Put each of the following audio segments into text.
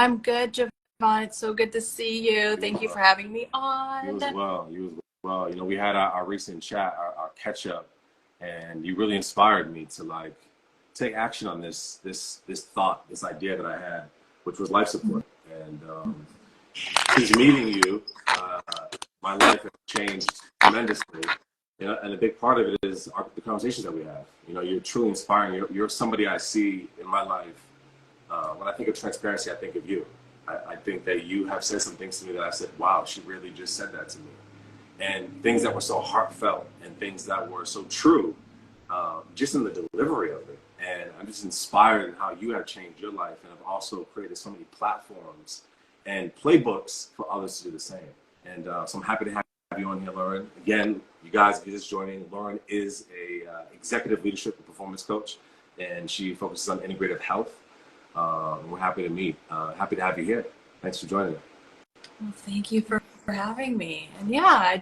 I'm good, JuVan. It's so good to see you. Thank you for having me You on. as well. You as well. You know, we had our recent chat, our catch up, and you really inspired me to like take action on this thought, this idea that I had, which was life support. And since meeting you, my life has changed tremendously. You know, and a big part of it is the conversations that we have. You know, you're truly inspiring. You're somebody I see in my life. When I think of transparency, I think of you. I think that you have said some things to me that I said, wow, she really just said that to me. And things that were so heartfelt and things that were so true, just in the delivery of it. And I'm just inspired in how you have changed your life and have also created so many platforms and playbooks for others to do the same. And so I'm happy to have you on here, Lauren. Again, you guys, if you're just joining, Lauren is a executive leadership and performance coach, and she focuses on integrative health. We're happy to meet. Happy to have you here. Thanks for joining. Well, thank you for having me. And yeah,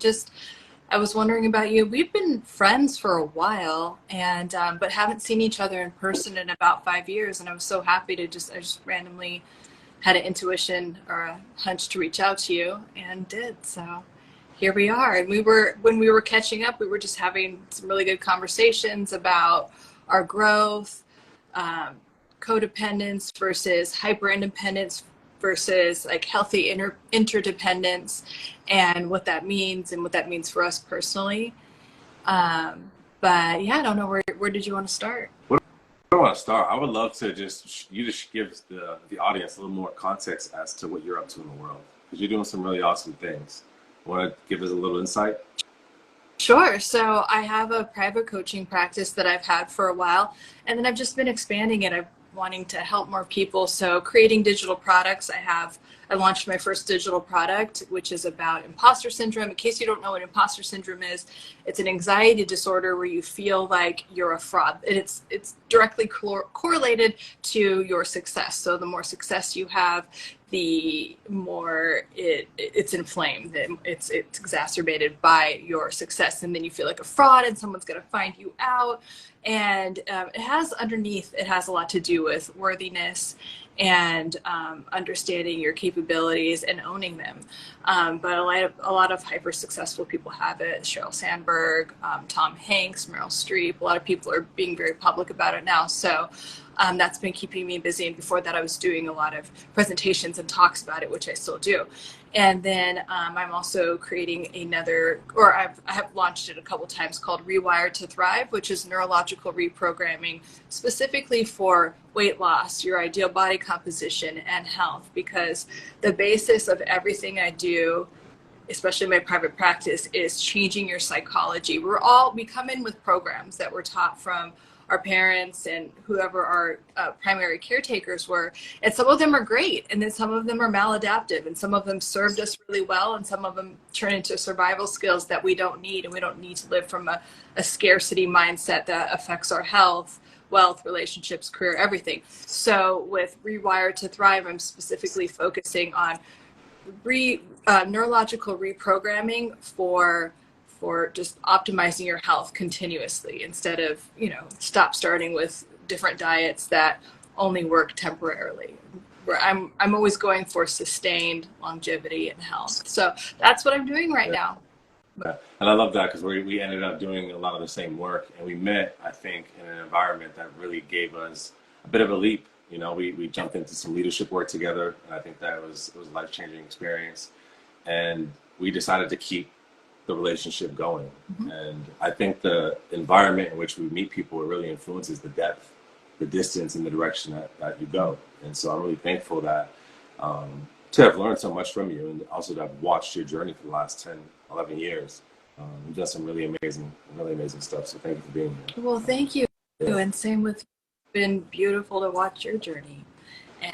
I was wondering about you. We've been friends for a while, and but haven't seen each other in person in about 5 years. And I was so happy to I just randomly had an intuition or a hunch to reach out to you, and did. So here we are. And when we were catching up, we were just having some really good conversations about our growth, codependence versus hyper independence versus like healthy interdependence, and what that means for us personally. But yeah, I don't know, where did you want to start? Where do I want to start? I would love to just give the audience a little more context as to what you're up to in the world, because you're doing some really awesome things. Want to give us a little insight? Sure. So I have a private coaching practice that I've had for a while, and then I've just been expanding it. I'm wanting to help more people. So creating digital products. I launched my first digital product, which is about imposter syndrome. In case you don't know what imposter syndrome is, it's an anxiety disorder where you feel like you're a fraud. And it's directly correlated to your success. So the more success you have, the more it's inflamed. It's exacerbated by your success, and then you feel like a fraud, and someone's going to find you out. And it has a lot to do with worthiness and understanding your capabilities and owning them. But a lot of hyper successful people have it. Sheryl Sandberg, Tom Hanks, Meryl Streep. A lot of people are being very public about it now. So that's been keeping me busy. And before that, I was doing a lot of presentations and talks about it, which I still do. And then I'm also creating I have launched it a couple times, called Rewired to Thrive, which is neurological reprogramming specifically for weight loss, your ideal body composition, and health. Because the basis of everything I do, especially my private practice, is changing your psychology. We come in with programs that we're taught from our parents and whoever our primary caretakers were. And some of them are great, and then some of them are maladaptive, and some of them served us really well, and some of them turn into survival skills that we don't need. And we don't need to live from a scarcity mindset that affects our health, wealth, relationships, career, everything. So with Rewired to Thrive, I'm specifically focusing on neurological reprogramming for just optimizing your health continuously, instead of, starting with different diets that only work temporarily. Where I'm always going for sustained longevity and health. So that's what I'm doing right now. Yeah. And I love that, because we ended up doing a lot of the same work, and we met, I think, in an environment that really gave us a bit of a leap. You know, we jumped into some leadership work together, and I think it was a life-changing experience. And we decided to keep the relationship going. Mm-hmm. And I think the environment in which we meet people really influences the depth, the distance, and the direction that you go. And so I'm really thankful that to have learned so much from you, and also to have watched your journey for the last 10, 11 years. You've done some really amazing stuff. So thank you for being here. Well, thank you. Yeah. And same with, been beautiful to watch your journey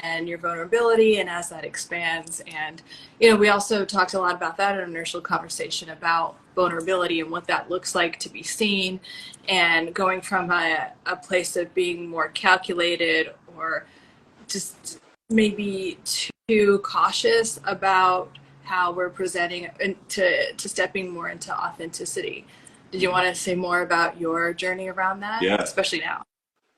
and your vulnerability, and as that expands. And we also talked a lot about that in our initial conversation about vulnerability and what that looks like to be seen, and going from a place of being more calculated, or just maybe too cautious about how we're presenting, to stepping more into authenticity. Did you want to say more about your journey around that? Yeah. Especially now.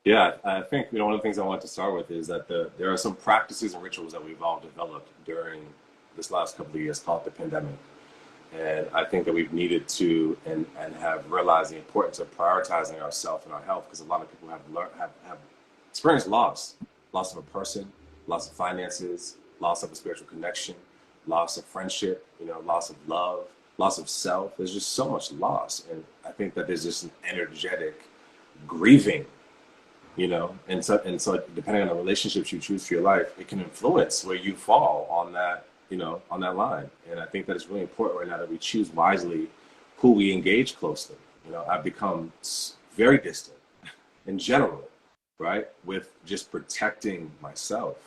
Yeah, I think, one of the things I want to start with is that there are some practices and rituals that we've all developed during this last couple of years called the pandemic. And I think that we've needed to and have realized the importance of prioritizing ourselves and our health, because a lot of people have learned have experienced loss of a person, loss of finances, loss of a spiritual connection, loss of friendship, loss of love, loss of self. There's just so much loss. And I think that there's just an energetic grieving, and so depending on the relationships you choose for your life, it can influence where you fall on that, on that line. And I think that it's really important right now that we choose wisely who we engage closely. I've become very distant in general, right, with just protecting myself,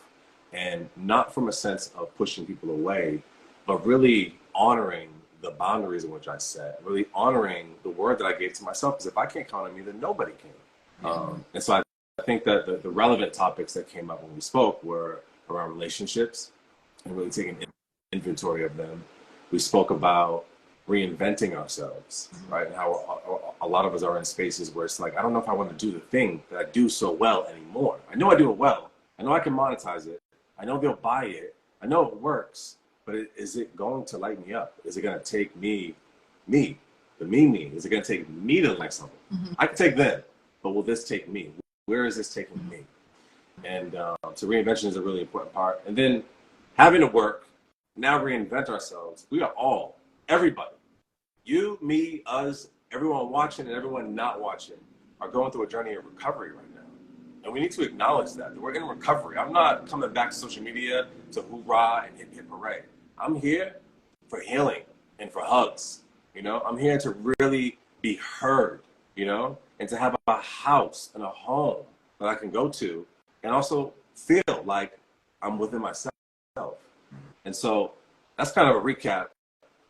and not from a sense of pushing people away, but really honoring the boundaries in which I set, really honoring the word that I gave to myself. Because if I can't count on me, then nobody can. And so I think that the relevant topics that came up when we spoke were around relationships and really taking inventory of them. We spoke about reinventing ourselves, right? And how a lot of us are in spaces where it's like, I don't know if I want to do the thing that I do so well anymore. I know I do it well. I know I can monetize it. I know they'll buy it. I know it works, but is it going to light me up? Is it going to take me? Is it going to take me to the next level? I can take them, but will this take me? Where is this taking me? And so reinvention is a really important part. And then having to work, now reinvent ourselves. We are all, everybody, you, me, us, everyone watching and everyone not watching, are going through a journey of recovery right now. And we need to acknowledge that we're in recovery. I'm not coming back to social media to hoorah and hip hooray. I'm here for healing and for hugs. I'm here to really be heard, and to have a house and a home that I can go to and also feel like I'm within myself. And so that's kind of a recap,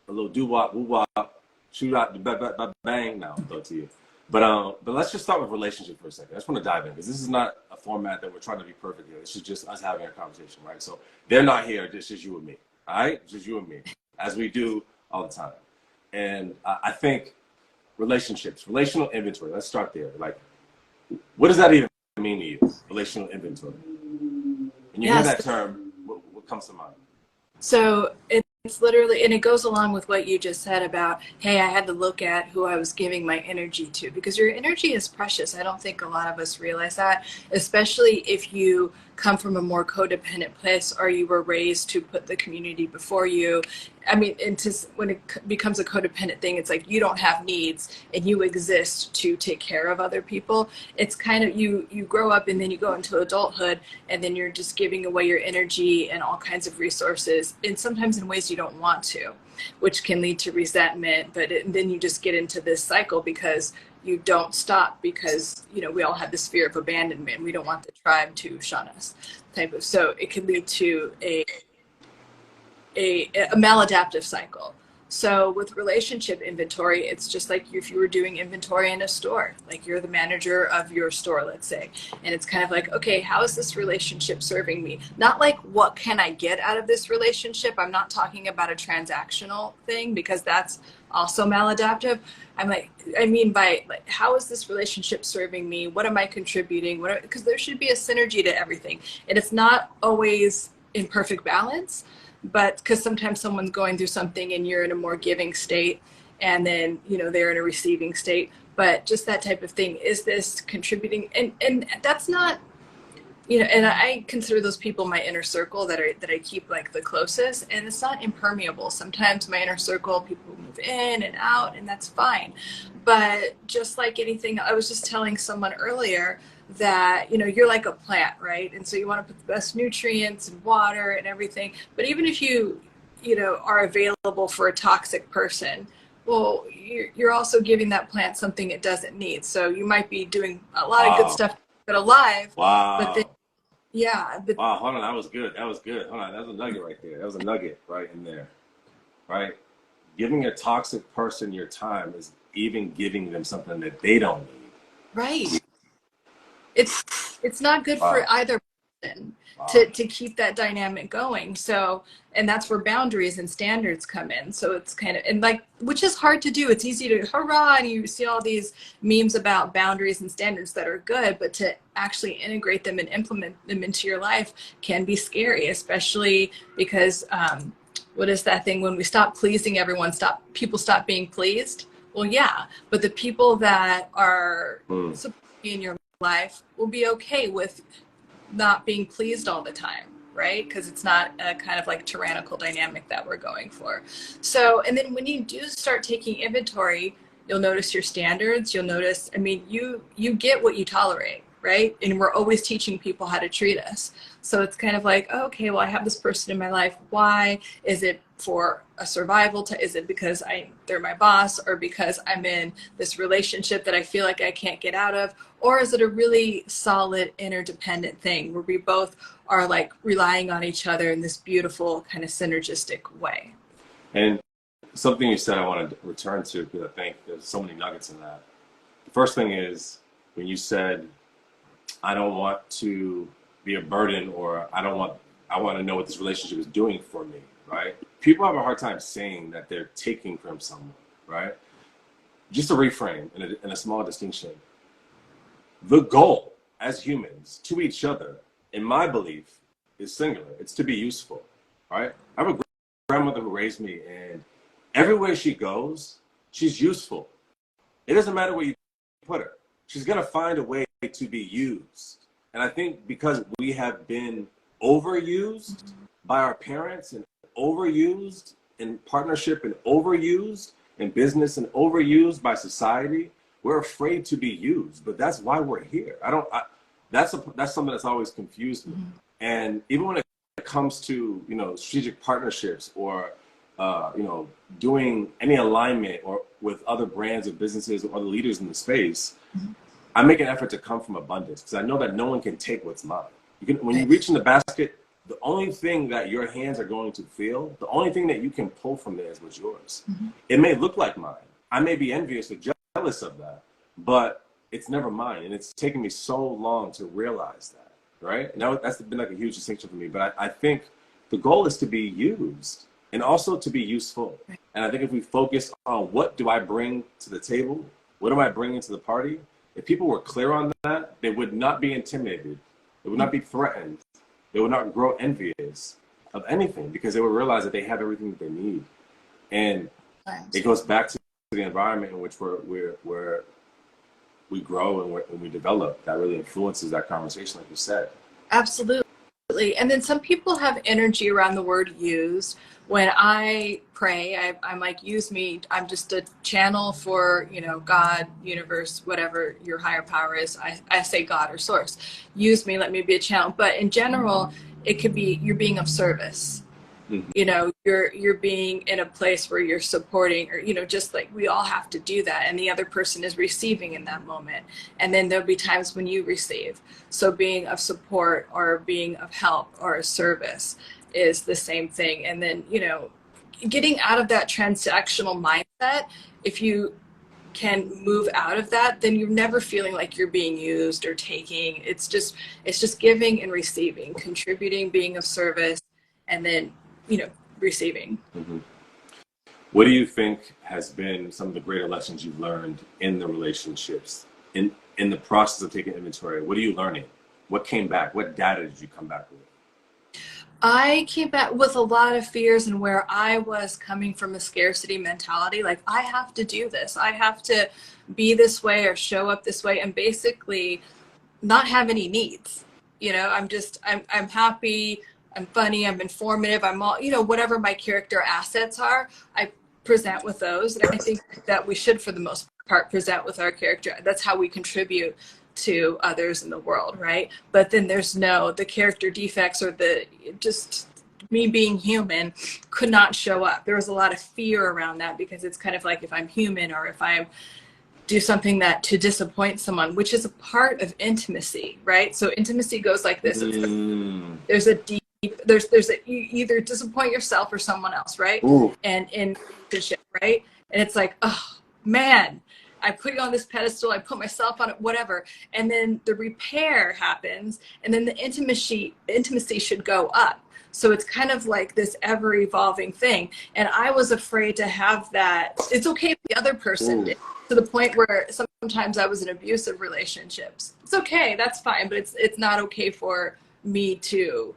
a little doo-wop, woo-wop, shoot out, bang, now I'll throw it to you. But let's just start with relationship for a second. I just want to dive in, because this is not a format that we're trying to be perfect here. This is just us having a conversation, right? So they're not here, it's just you and me, all right? Just you and me, as we do all the time. And I think relationships, relational inventory, let's start there. Like, what does that even mean to you, relational inventory? And you hear that term, what comes to mind? So it's literally, and it goes along with what you just said about, hey, I had to look at who I was giving my energy to, because your energy is precious. I don't think a lot of us realize that, especially if you come from a more codependent place, or you were raised to put the community before you. I mean, when it becomes a codependent thing, it's like you don't have needs and you exist to take care of other people. It's kind of, you grow up and then you go into adulthood, and then you're just giving away your energy and all kinds of resources, and sometimes in ways you don't want to, which can lead to resentment. But then you just get into this cycle because you don't stop, because we all have this fear of abandonment. We don't want the tribe to shun us, so it can lead to a maladaptive cycle. So with relationship inventory, it's just like if you were doing inventory in a store, like you're the manager of your store, let's say, and it's kind of like, okay, how is this relationship serving me? Not like, what can I get out of this relationship? I'm not talking about a transactional thing, because that's also maladaptive. I mean by, like, how is this relationship serving me? What am I contributing? Because there should be a synergy to everything. And it's not always in perfect balance, but because sometimes someone's going through something and you're in a more giving state, and then they're in a receiving state. But just that type of thing, is this contributing? And that's not, and I consider those people my inner circle that I keep like the closest, and it's not impermeable. Sometimes my inner circle, people move in and out, and that's fine. But just like anything, I was just telling someone earlier that you're like a plant, right? And so you want to put the best nutrients and water and everything, but even if you are available for a toxic person, well, you're also giving that plant something it doesn't need. So you might be doing a lot of good stuff to keep it alive. But then, Wow, hold on, that was good, hold on, that was a nugget right there, right in there, right? Giving a toxic person your time is even giving them something that they don't need. Right. It's not good for either person. to keep that dynamic going. So, and that's where boundaries and standards come in. So it's kind of, and like, which is hard to do. It's easy to hurrah, and you see all these memes about boundaries and standards that are good, but to actually integrate them and implement them into your life can be scary, especially because what is that thing, when we stop pleasing everyone, people stop being pleased? Well, yeah, but the people that are supposed to be in your life will be okay with not being pleased all the time, right? Because it's not a kind of like tyrannical dynamic that we're going for. So, and then when you do start taking inventory, you'll notice your standards. You'll notice, I mean, you get what you tolerate, right? And we're always teaching people how to treat us. So it's kind of like, oh, okay, well, I have this person in my life. Why? Is it for a survival? Is it because they're my boss, or because I'm in this relationship that I feel like I can't get out of? Or is it a really solid interdependent thing where we both are like relying on each other in this beautiful kind of synergistic way? And something you said I want to return to, because I think there's so many nuggets in that. The first thing is when you said, I don't want to be a burden, or I want to know what this relationship is doing for me, right? People have a hard time saying that they're taking from someone, right? Just a reframe and a small distinction. The goal as humans to each other, in my belief, is singular. It's to be useful, right? I have a grandmother who raised me, and everywhere she goes, she's useful. It doesn't matter where you put her. She's going to find a way to be used. And I think because we have been overused by our parents, and overused in partnership, and overused in business, and overused by society, we're afraid to be used. But that's why we're here. That's something that's always confused me. And even when it comes to, strategic partnerships, or doing any alignment or with other brands or businesses or other leaders in the space, I make an effort to come from abundance, because I know that no one can take what's mine. When you reach in the basket, the only thing that your hands are going to feel, the only thing that you can pull from there is what's yours. It may look like mine. I may be envious or jealous of that, but it's never mine. And it's taken me so long to realize that, right? And that's been like a huge distinction for me. But I think the goal is to be used, and also to be useful. And I think if we focus on what do I bring to the table, what am I bringing to the party, if people were clear on that, they would not be intimidated. They would not be threatened. They would not grow envious of anything, because they would realize that they have everything that they need. And it goes back to the environment in which we grow and we develop, that really influences that conversation, like you said. Absolutely. And then some people have energy around the word use. When I pray, I'm like, use me. I'm just a channel for, God, universe, whatever your higher power is. I say God or source. Use me, let me be a channel. But in general, it could be you're being of service. You're being in a place where you're supporting, or just like we all have to do that, and the other person is receiving in that moment. And then there'll be times when you receive. So being of support, or being of help, or a service is the same thing. And then getting out of that transactional mindset, if you can move out of that, then you're never feeling like you're being used or taking. It's just giving and receiving, contributing, being of service, and then receiving. What do you think has been some of the greater lessons you've learned in the relationships, in the process of taking inventory? What are you learning? What came back? What data did you come back with? I came back with a lot of fears, and where I was coming from a scarcity mentality, like I have to do this, I have to be this way or show up this way, and basically not have any needs. I'm happy, I'm funny, I'm informative, I'm all, whatever my character assets are, I present with those. And I think that we should, for the most part, present with our character. That's how we contribute to others in the world, right? But then there's the character defects, or just me being human could not show up. There was a lot of fear around that, because it's kind of like, if I'm human, or if I do something that to disappoint someone, which is a part of intimacy, right? So intimacy goes like this. There's a deep, you either disappoint yourself or someone else, right? And in relationship, right? And it's like, oh man, I put you on this pedestal, I put myself on it, whatever. And then the repair happens, and then the intimacy should go up. So it's kind of like this ever evolving thing. And I was afraid to have that. It's okay if the other person did, to the point where sometimes I was in abusive relationships. It's okay, that's fine, but it's not okay for me to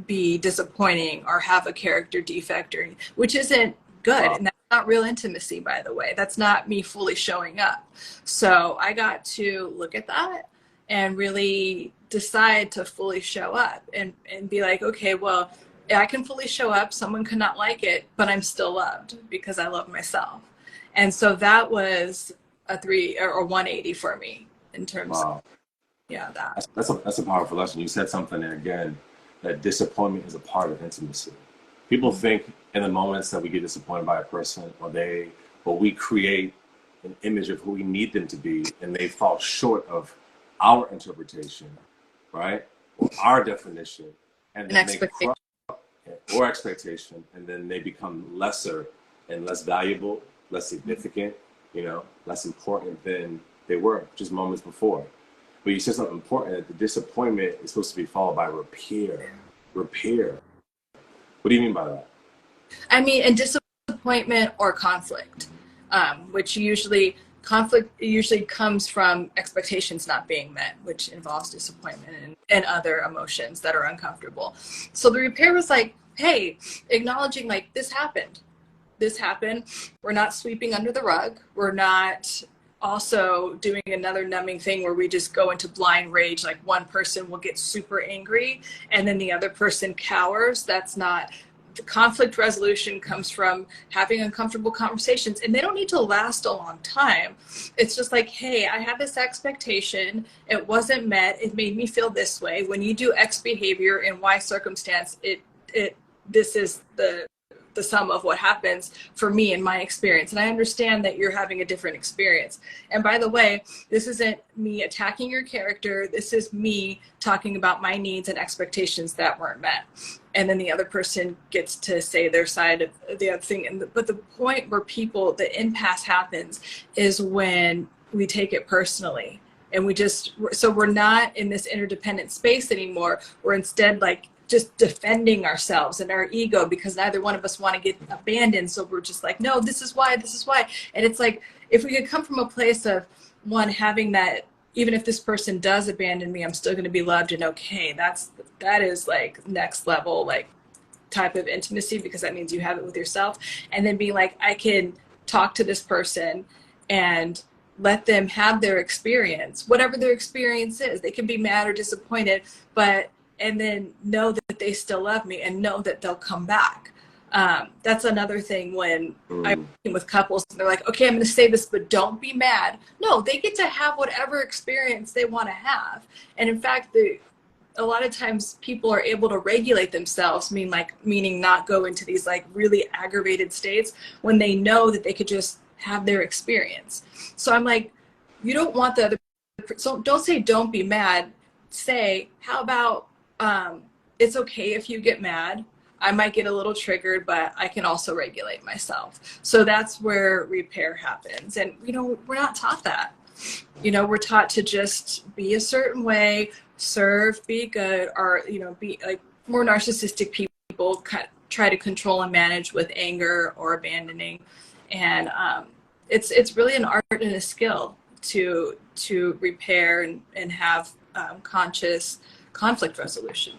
be disappointing or have a character defect, or which isn't good. And that's not real intimacy, by the way. That's not me fully showing up. So I got to look at that and really decide to fully show up and be like, okay, well, I can fully show up. Someone could not like it, but I'm still loved because I love myself. And so that was a 180 for me in terms of, yeah, that. That's a powerful lesson. You said something there again, that disappointment is a part of intimacy. People think in the moments that we get disappointed by a person, or we create an image of who we need them to be, and they fall short of our interpretation, right? Or our definition, and then or expectation, and then they become lesser and less valuable, less significant, less important than they were just moments before. But you said something important, that the disappointment is supposed to be followed by repair. Repair. What do you mean by that? I mean, and disappointment or conflict, conflict usually comes from expectations not being met, which involves disappointment and other emotions that are uncomfortable. So the repair was like, hey, acknowledging like this happened. We're not sweeping under the rug. We're not also doing another numbing thing where we just go into blind rage. Like one person will get super angry and then the other person cowers. That's not. The conflict resolution comes from having uncomfortable conversations, and they don't need to last a long time. It's just like, hey, I have this expectation. It wasn't met. It made me feel this way. When you do X behavior in Y circumstance, this is the sum of what happens for me in my experience. And I understand that you're having a different experience. And by the way, this isn't me attacking your character. This is me talking about my needs and expectations that weren't met. And then the other person gets to say their side of the other thing. But the point where the impasse happens is when we take it personally. And we're not in this interdependent space anymore. We're instead like just defending ourselves and our ego, because neither one of us want to get abandoned. So we're just like, no, this is why. And it's like, if we could come from a place of one having that, even if this person does abandon me, I'm still going to be loved and okay. That is like next level, like type of intimacy, because that means you have it with yourself. And then being like, I can talk to this person and let them have their experience, whatever their experience is. They can be mad or disappointed, and then know that they still love me and know that they'll come back. That's another thing when I'm working with couples and they're like, okay, I'm going to say this, but don't be mad. No, they get to have whatever experience they want to have. And in fact, a lot of times people are able to regulate themselves, meaning not go into these like really aggravated states when they know that they could just have their experience. So I'm like, you don't want the other, so don't say don't be mad. Say, how about it's okay if you get mad. I might get a little triggered, but I can also regulate myself. So that's where repair happens. And, we're not taught that. We're taught to just be a certain way, serve, be good, or, be like more narcissistic people try to control and manage with anger or abandoning. And it's really an art and a skill to repair and have conscious conflict resolution.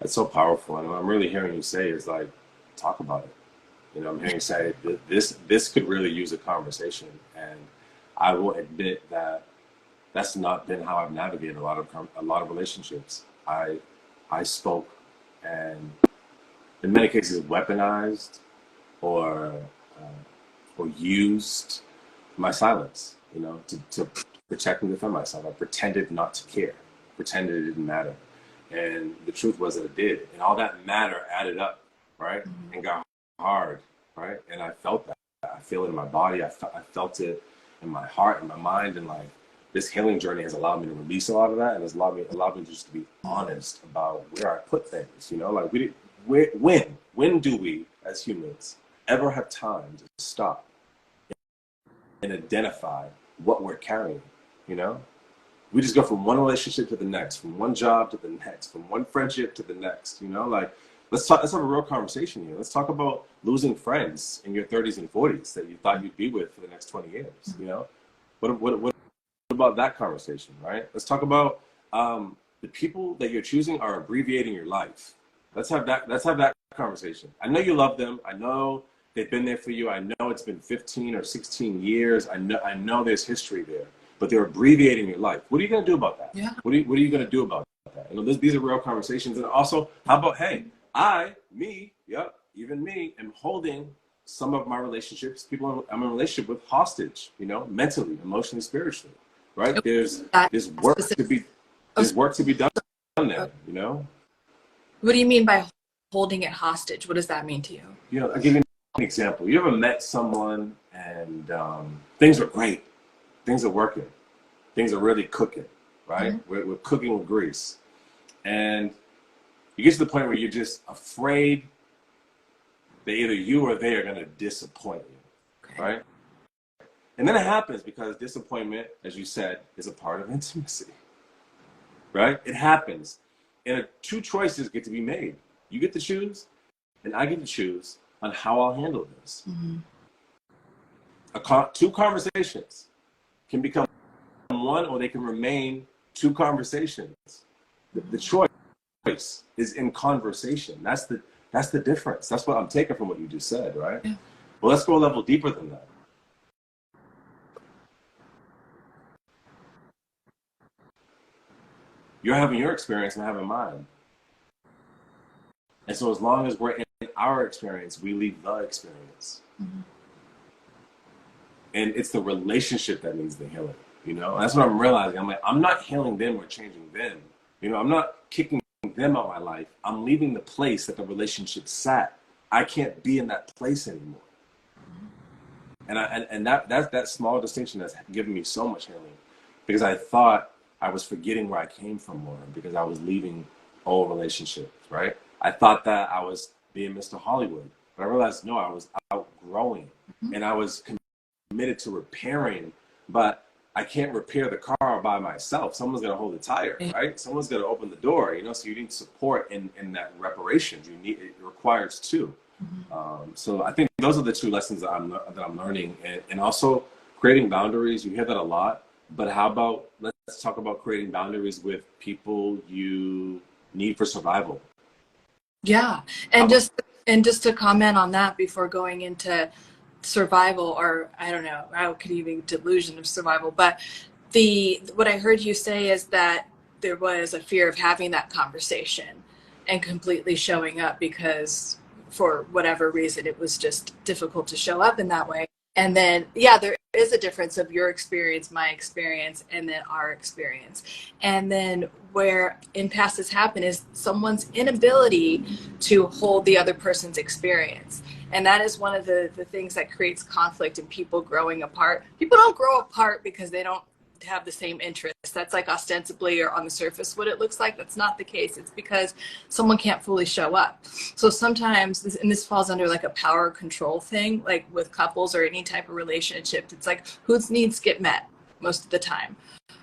That's so powerful. And what I'm really hearing you say is like, talk about it. I'm hearing you say this could really use a conversation. And I will admit that that's not been how I've navigated a lot of relationships. I spoke and in many cases weaponized or used my silence, to protect and defend myself. I pretended not to care, pretended it didn't matter. And the truth was that it did. And all that matter added up, right? Mm-hmm. And got hard, right? And I felt that. I feel it in my body. I felt it in my heart, in my mind. And like this healing journey has allowed me to release a lot of that. And has allowed me just to be honest about where I put things, like when do we as humans ever have time to stop and identify what we're carrying, you know? We just go from one relationship to the next, from one job to the next, from one friendship to the next, you know? Like, let's have a real conversation here. Let's talk about losing friends in your 30s and 40s that you thought you'd be with for the next 20 years, you know? What about that conversation, right? Let's talk about the people that you're choosing are abbreviating your life. Let's have that conversation. I know you love them. I know they've been there for you. I know it's been 15 or 16 years. I know there's history there, but they're abbreviating your life. What are you going to do about that? Yeah. What are you going to do about that? You know, these are real conversations. And also, how about, hey, even me, am holding some of my relationships, people I'm in a relationship with, hostage, you know, mentally, emotionally, spiritually, right? There's work to be done there, you know? What do you mean by holding it hostage? What does that mean to you? You know, I'll give you an example. You ever met someone and things are great, things are working, things are really cooking, right? Mm-hmm. We're cooking with grease. And you get to the point where you're just afraid that either you or they are going to disappoint you, okay, right? And then it happens because disappointment, as you said, is a part of intimacy, right? It happens. And two choices get to be made. You get to choose, and I get to choose on how I'll handle this. Mm-hmm. Two conversations can become one, or they can remain two conversations. The choice is in conversation. That's the difference. That's what I'm taking from what you just said, right? Yeah. Well, let's go a level deeper than that. You're having your experience and I'm having mine. And so as long as we're in our experience, we leave the experience. Mm-hmm. And it's the relationship that needs the healing, you know? And that's what I'm realizing. I'm like, I'm not healing them or changing them. You know, I'm not kicking them out of my life. I'm leaving the place that the relationship sat. I can't be in that place anymore. And that small distinction has given me so much healing, because I thought I was forgetting where I came from more because I was leaving old relationships, right? I thought that I was being Mr. Hollywood, but I realized, no, I was outgrowing. Mm-hmm. And I was committed to repairing, but I can't repair the car by myself. Someone's going to hold the tire, right? Someone's going to open the door, you know, so you need support in that reparations. It requires two. Mm-hmm. So I think those are the two lessons that I'm learning, and also creating boundaries. You hear that a lot, but how about, let's talk about creating boundaries with people you need for survival. Yeah. And just to comment on that before going into survival, or I don't know, I could even delusion of survival, but what I heard you say is that there was a fear of having that conversation and completely showing up because for whatever reason it was just difficult to show up in that way. And then, yeah, there is a difference of your experience, my experience, and then our experience. And then where impasses happen is someone's inability to hold the other person's experience. And that is one of the things that creates conflict in people growing apart. People don't grow apart because they don't have the same interests. That's like ostensibly or on the surface what it looks like. That's not the case. It's because someone can't fully show up. So sometimes, this falls under like a power control thing, like with couples or any type of relationship. It's like whose needs get met most of the time,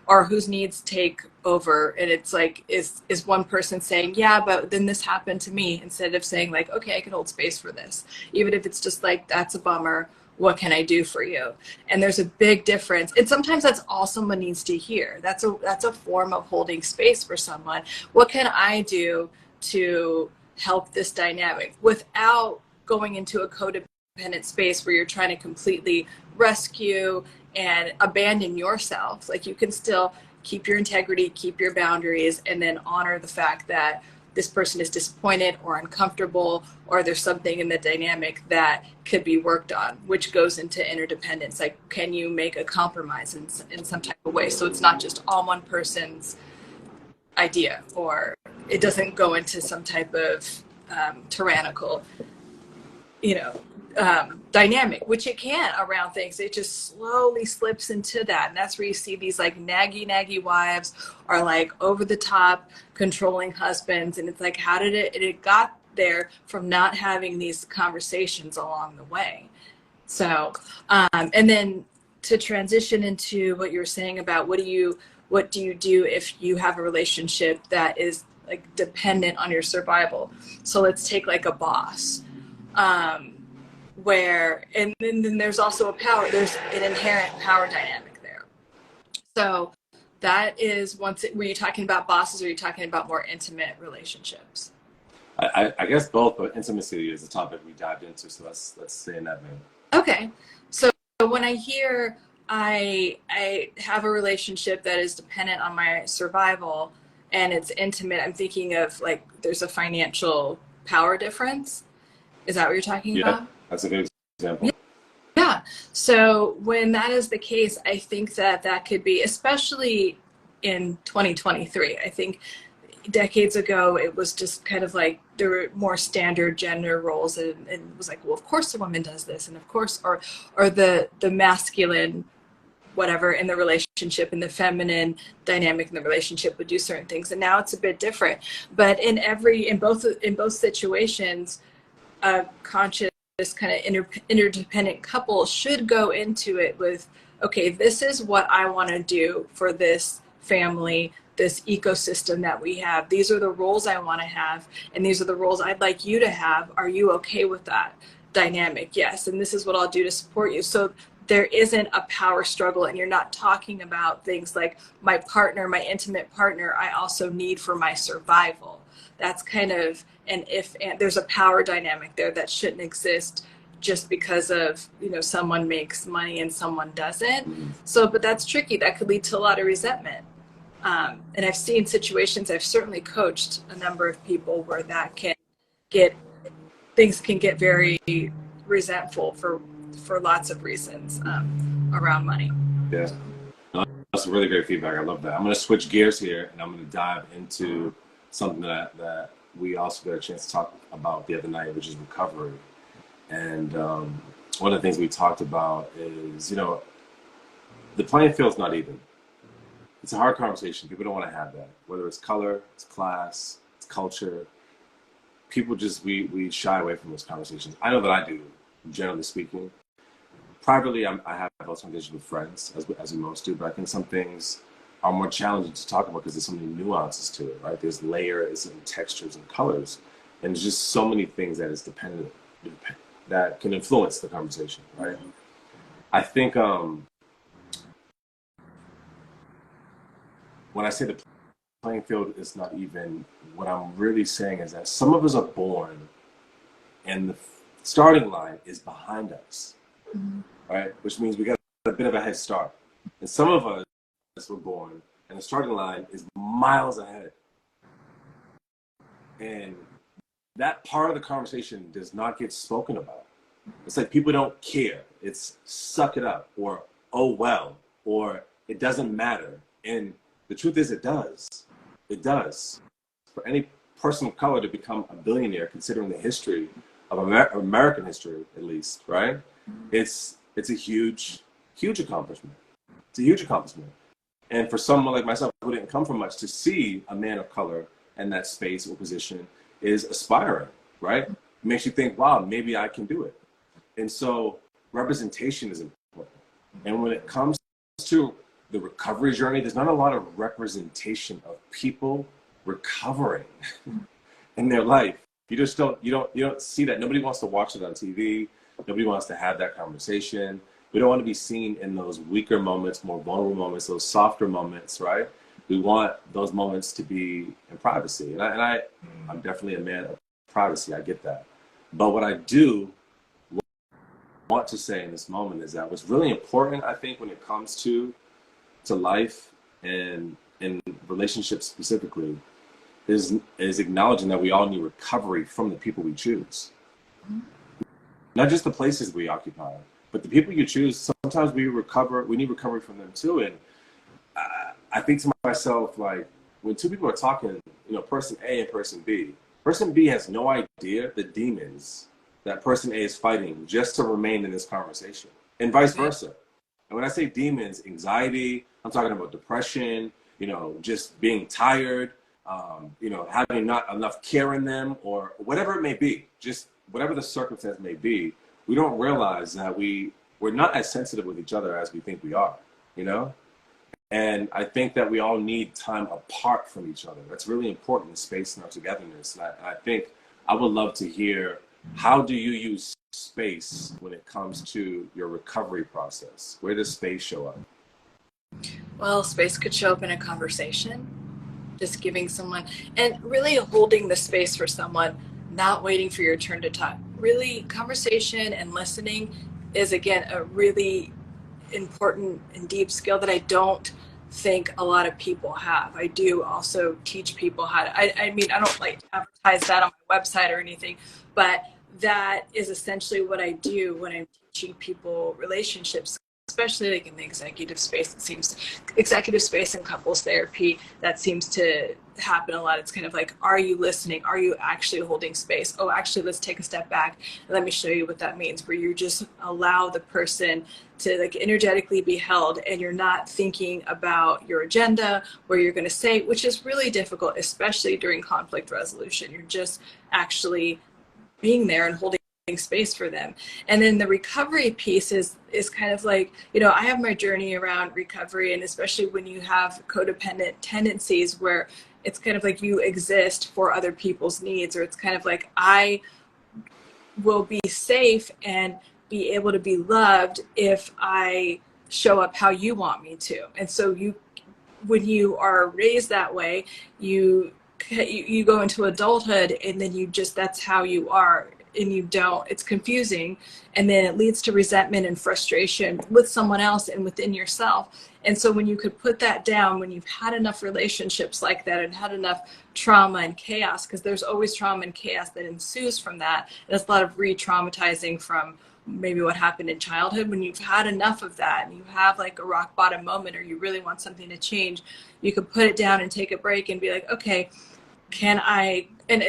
or whose needs take over. And it's like, is one person saying, yeah, but then this happened to me, instead of saying like, okay, I can hold space for this. Even if it's just like, that's a bummer. What can I do for you? And there's a big difference. And sometimes that's all someone needs to hear. That's a form of holding space for someone. What can I do to help this dynamic without going into a codependent space where you're trying to completely rescue and abandon yourself? Like, you can still keep your integrity, keep your boundaries, and then honor the fact that this person is disappointed or uncomfortable, or there's something in the dynamic that could be worked on, which goes into interdependence. Like, can you make a compromise in some type of way? So it's not just all one person's idea, or it doesn't go into some type of tyrannical, dynamic, which it can around things. It just slowly slips into that. And that's where you see these like naggy wives, or like over the top controlling husbands. And it's like, how did it got there from not having these conversations along the way? So, and then to transition into what you were saying about what do you do if you have a relationship that is like dependent on your survival. So let's take like a boss, where, and then there's also there's an inherent power dynamic there. So that is were you talking about bosses or are you talking about more intimate relationships? I guess both, but intimacy is the topic we dived into, so let's stay in that vein. Okay. So when I hear I have a relationship that is dependent on my survival and it's intimate, I'm thinking of like there's a financial power difference. Is that what you're talking about? Yeah, that's a good example. Yeah. So when that is the case, I think that could be, especially in 2023, I think decades ago, it was just kind of like there were more standard gender roles, and it was like, well, of course the woman does this, and of course, or the masculine whatever in the relationship and the feminine dynamic in the relationship would do certain things, and now it's a bit different. But in both situations, a conscious kind of interdependent couple should go into it with, okay, this is what I want to do for this family, this ecosystem that we have. These are the roles I want to have, and these are the roles I'd like you to have. Are you okay with that dynamic? Yes. And this is what I'll do to support you. So there isn't a power struggle, and you're not talking about things like my partner, my intimate partner, I also need for my survival. That's kind of and there's a power dynamic there that shouldn't exist just because of, someone makes money and someone doesn't. So, but that's tricky. That could lead to a lot of resentment. And I've seen situations, I've certainly coached a number of people where that things can get very resentful for lots of reasons around money. Yeah, that's really great feedback. I love that. I'm going to switch gears here, and I'm going to dive into something that we also got a chance to talk about the other night, which is recovery. And one of the things we talked about is, the playing field's not even. It's a hard conversation. People don't want to have that. Whether it's color, it's class, it's culture. People just, we shy away from those conversations. I know that I do, generally speaking. Privately, I have those conversations with friends, as we most do, but I think some things are more challenging to talk about because there's so many nuances to it, right? There's layers and textures and colors, and there's just so many things that is dependent that can influence the conversation, right? I think when I say the playing field is not even, what I'm really saying is that some of us are born and the starting line is behind us, right? Which means we got a bit of a head start. And some of us were born and the starting line is miles ahead. And that part of the conversation does not get spoken about. It's like people don't care. It's suck it up, or oh well, or it doesn't matter. And the truth is it does. It does. For any person of color to become a billionaire, considering the history of American history, at least, right? It's a huge, huge accomplishment. It's a huge accomplishment. And for someone like myself who didn't come from much, to see a man of color in that space or position is aspiring, right? It makes you think, wow, maybe I can do it. And so representation is important. And when it comes to the recovery journey, there's not a lot of representation of people recovering in their life. You just don't see that. Nobody wants to watch it on TV. Nobody wants to have that conversation. We don't want to be seen in those weaker moments, more vulnerable moments, those softer moments, right? We want those moments to be in privacy. And I'm definitely a man of privacy. I get that. But what I do want to say in this moment is that what's really important, I think, when it comes to life and in relationships specifically, is acknowledging that we all need recovery from the people we choose. Not just the places we occupy, but the people you choose. Sometimes we need recovery from them too. And I think to myself, like, when two people are talking, person A and person B has no idea the demons that person A is fighting just to remain in this conversation, and vice versa. And when I say demons, anxiety, I'm talking about depression, just being tired, having not enough care in them, or whatever it may be, just whatever the circumstance may be. We don't realize that we we're not as sensitive with each other as we think we are, you know? And I think that we all need time apart from each other. That's really important in space and our togetherness. And I think I would love to hear, how do you use space when it comes to your recovery process? Where does space show up? Well, space could show up in a conversation, just giving someone, and really holding the space for someone, not waiting for your turn to talk. Really, conversation and listening is, again, a really important and deep skill that I don't think a lot of people have. I do also teach people how to, I mean, I don't like advertise that on my website or anything, but that is essentially what I do when I'm teaching people relationships, especially like in the executive space. It seems executive space and couples therapy, that seems to happen a lot. It's kind of like, are you listening? Are you actually holding space? Oh, actually, let's take a step back and let me show you what that means, where you just allow the person to like energetically be held, and you're not thinking about your agenda, where you're going to say, which is really difficult, especially during conflict resolution. You're just actually being there and holding space for them. And then the recovery piece is kind of like, you know, I have my journey around recovery, and especially when you have codependent tendencies where it's kind of like you exist for other people's needs, or it's kind of like, I will be safe and be able to be loved if I show up how you want me to. And so you, when you are raised that way, you go into adulthood, and then you just, that's how you are, and you don't, it's confusing, and then it leads to resentment and frustration with someone else and within yourself. And so when you could put that down, when you've had enough relationships like that and had enough trauma and chaos, because there's always trauma and chaos that ensues from that, and it's a lot of re-traumatizing from maybe what happened in childhood. When you've had enough of that and you have like a rock bottom moment, or you really want something to change, you could put it down and take a break and be like, okay, can I, and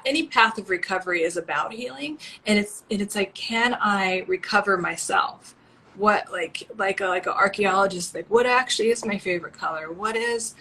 any path of recovery is about healing, and it's like, can I recover myself? What, like an archaeologist, like, what actually is my favorite color? What is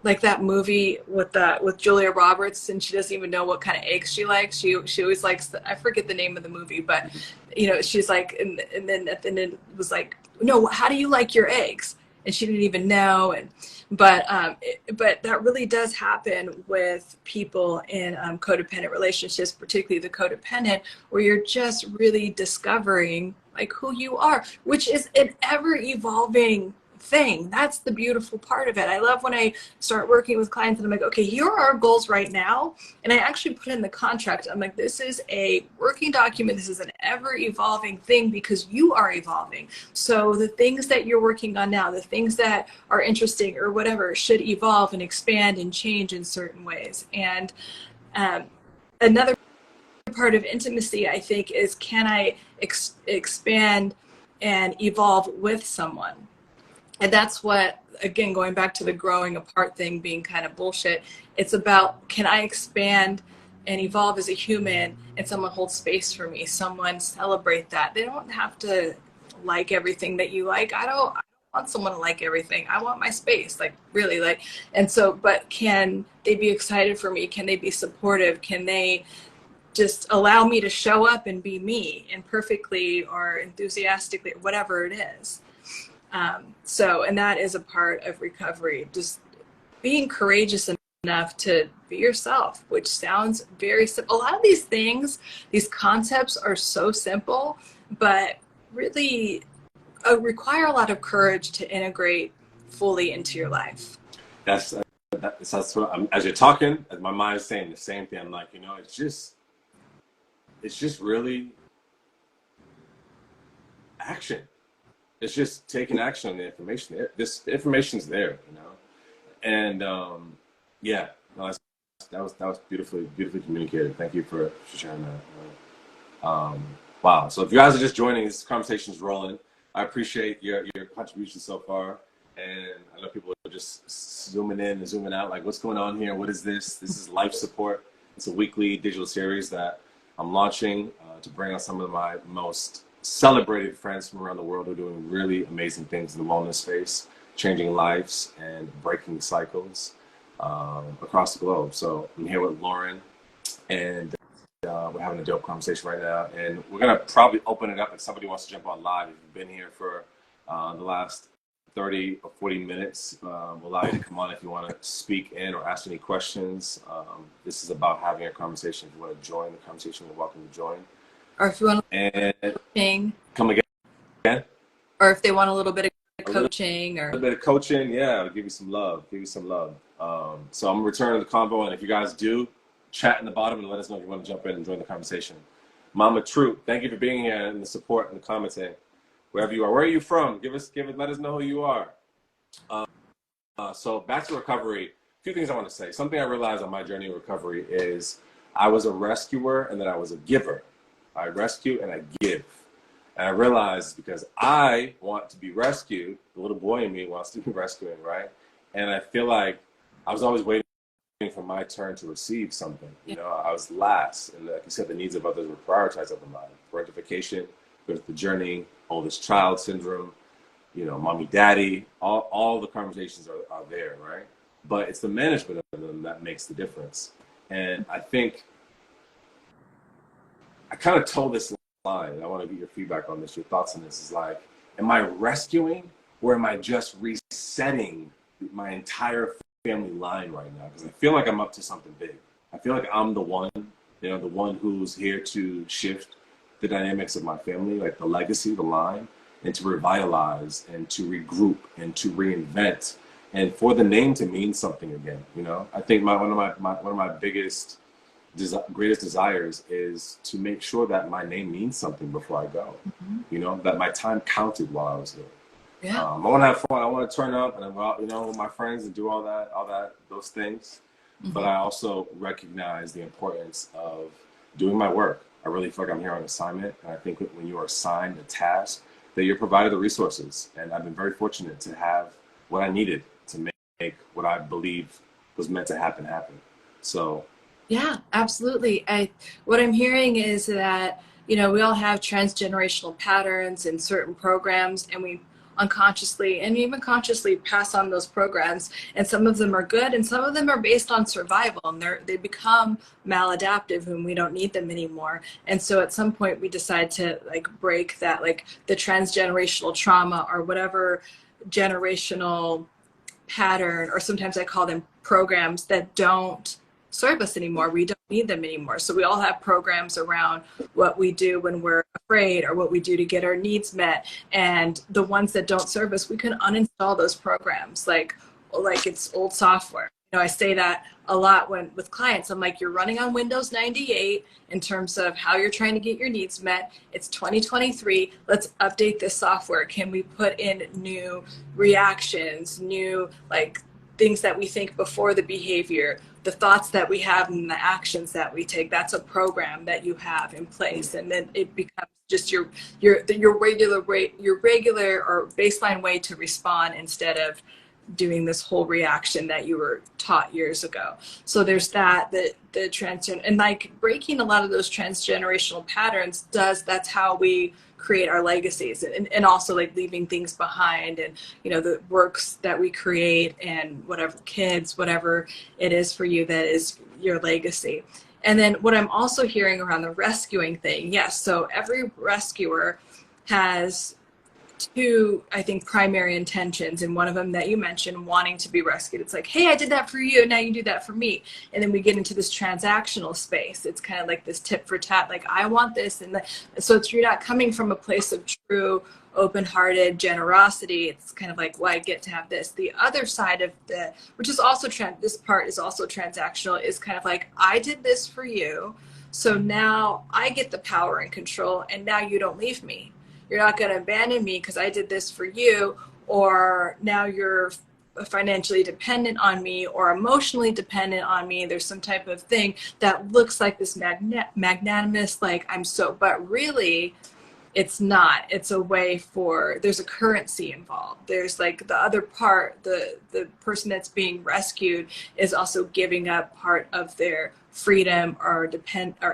like that movie with Julia Roberts, and she doesn't even know what kind of eggs she likes. She always likes I forget the name of the movie, but you know, she's like, and then at the end it was like, no, how do you like your eggs? And she didn't even know. And but that really does happen with people in codependent relationships, particularly the codependent, where you're just really discovering like who you are, which is an ever evolving thing. That's the beautiful part of it. I love when I start working with clients and I'm like, okay, here are our goals right now. And I actually put in the contract, I'm like, this is a working document. This is an ever evolving thing, because you are evolving. So the things that you're working on now, the things that are interesting or whatever, should evolve and expand and change in certain ways. And another part of intimacy, I think, is, can I expand and evolve with someone? And that's what, again, going back to the growing apart thing being kind of bullshit, it's about, can I expand and evolve as a human, and someone hold space for me, someone celebrate that. They don't have to like everything that you like. I don't want someone to like everything. I want my space, like, really, like. And so, but can they be excited for me? Can they be supportive? Can they just allow me to show up and be me imperfectly or enthusiastically, whatever it is? So, and that is a part of recovery, just being courageous enough to be yourself, which sounds very simple. A lot of these things, these concepts are so simple, but really require a lot of courage to integrate fully into your life. That's what as you're talking, as my mind's saying the same thing. I'm like, you know, it's just really action. It's just taking action on the information. The information's there, you know, and yeah, no, that was beautifully communicated. Thank you for sharing that. Wow. So if you guys are just joining, this conversation's rolling. I appreciate your contribution so far, and I know people are just zooming in and zooming out. Like, what's going on here? What is this? This is Life Support. It's a weekly digital series that I'm launching to bring on some of my most celebrated friends from around the world who are doing really amazing things in the wellness space, changing lives and breaking cycles across the globe. So I'm here with Lauren, and we're having a dope conversation right now, and we're gonna probably open it up if somebody wants to jump on live. If you've been here for the last 30 or 40 minutes, we'll allow you to come on if you want to speak in or ask any questions. This is about having a conversation. If you want to join the conversation, you're welcome to join. Or if you want and coaching, come again. Or if they want a little bit of coaching, or a little bit of coaching, yeah, I'll give you some love. Give you some love. So I'm returning the convo, and if you guys do, chat in the bottom and let us know if you want to jump in and join the conversation. Mama Troop, thank you for being here and the support and the commenting. Wherever you are, where are you from? Let us know who you are. So back to recovery. A few things I want to say. Something I realized on my journey of recovery is I was a rescuer and then I was a giver. I rescue and I give. And I realized because I want to be rescued, the little boy in me wants to be rescuing, right? And I feel like I was always waiting for my turn to receive something. You know, I was last. And like you said, the needs of others were prioritized over mine. Parentification, there's the journey, oldest child syndrome, you know, mommy, daddy, all the conversations are there, right? But it's the management of them that makes the difference. And I think I kind of told this line. I want to get your feedback on this, your thoughts on this. Is like, am I rescuing or am I just resetting my entire family line right now? Because I feel like I'm up to something big. I feel like I'm the one, you know, the one who's here to shift the dynamics of my family, like the legacy, the line, and to revitalize and to regroup and to reinvent and for the name to mean something again. You know, I think one of my biggest greatest desires is to make sure that my name means something before I go. You know, that my time counted while I was here. yeah. I want to have fun. I want to turn up and go out, you know, with my friends and do all those things. But I also recognize the importance of doing my work. I really feel like I'm here on assignment. And I think when you are assigned a task, that you're provided the resources. And I've been very fortunate to have what I needed to make what I believe was meant to happen. So Yeah, absolutely. What I'm hearing is that, you know, we all have transgenerational patterns in certain programs, and we unconsciously and even consciously pass on those programs. And some of them are good, and some of them are based on survival, and they become maladaptive, and we don't need them anymore. And so at some point we decide to like break that, like the transgenerational trauma or whatever generational pattern, or sometimes I call them programs that don't serve us anymore. We don't need them anymore. So we all have programs around what we do when we're afraid or what we do to get our needs met. And the ones that don't serve us, we can uninstall those programs like it's old software. You know, I say that a lot with clients. I'm like, you're running on Windows 98 in terms of how you're trying to get your needs met. It's 2023. Let's update this software. Can we put in new reactions, new like things that we think before the behavior, the thoughts that we have and the actions that we take? That's a program that you have in place. And then it becomes just your regular or baseline way to respond instead of doing this whole reaction that you were taught years ago. So there's that, the transgen, and like breaking a lot of those transgenerational patterns that's how we create our legacies, and also like leaving things behind, and you know, the works that we create and whatever kids, whatever it is for you, that is your legacy. And then what I'm also hearing around the rescuing thing, yes, so every rescuer has two, I think, primary intentions, and one of them that you mentioned, wanting to be rescued. It's like, hey, I did that for you, now you do that for me. And then we get into this transactional space. It's kind of like this tit for tat, like I want this, and so you're not coming from a place of true open-hearted generosity. It's kind of like, well, I get to have this. The other side of which is also this part is also transactional, is kind of like, I did this for you, so now I get the power and control, and now you don't leave me. You're not going to abandon me because I did this for you, or now you're financially dependent on me or emotionally dependent on me. There's some type of thing that looks like this magnanimous, like but really it's not. It's a way there's a currency involved. There's like the other part, the person that's being rescued is also giving up part of their freedom or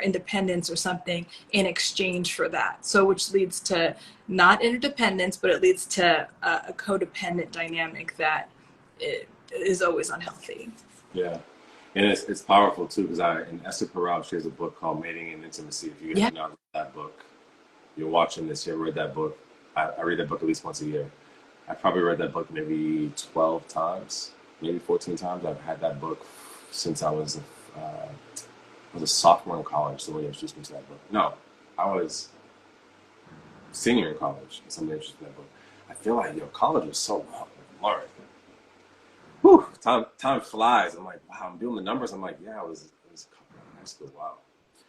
independence or something in exchange for that. So which leads to not interdependence, but it leads to a codependent dynamic that is always unhealthy. Yeah. And it's powerful too, because in Esther Perel, she has a book called Mating and Intimacy. If you Yeah. have not read that book, you're watching this, you ever read that book? I read that book at least once a year. I probably read that book maybe 12 times, maybe 14 times. I've had that book since I was a sophomore in college. Somebody introduced me to that book. No, I was senior in college. Somebody introduced me to that book. I feel like, college was so long. Lord. Whew, time flies. I'm like, wow, I'm doing the numbers. I'm like, yeah, it was high school. Wow.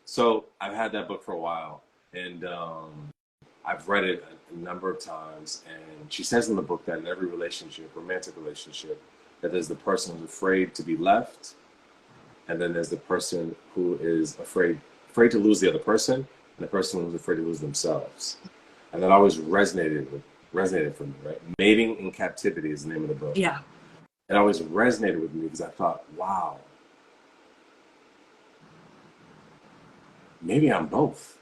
So I've had that book for a while, and I've read it a number of times. And she says in the book that in every relationship, romantic relationship, that there's the person who's afraid to be left, and then there's the person who is afraid to lose the other person, and the person who's afraid to lose themselves. And that always resonated for me, right? Mating in Captivity is the name of the book. Yeah. It always resonated with me because I thought, wow, maybe I'm both.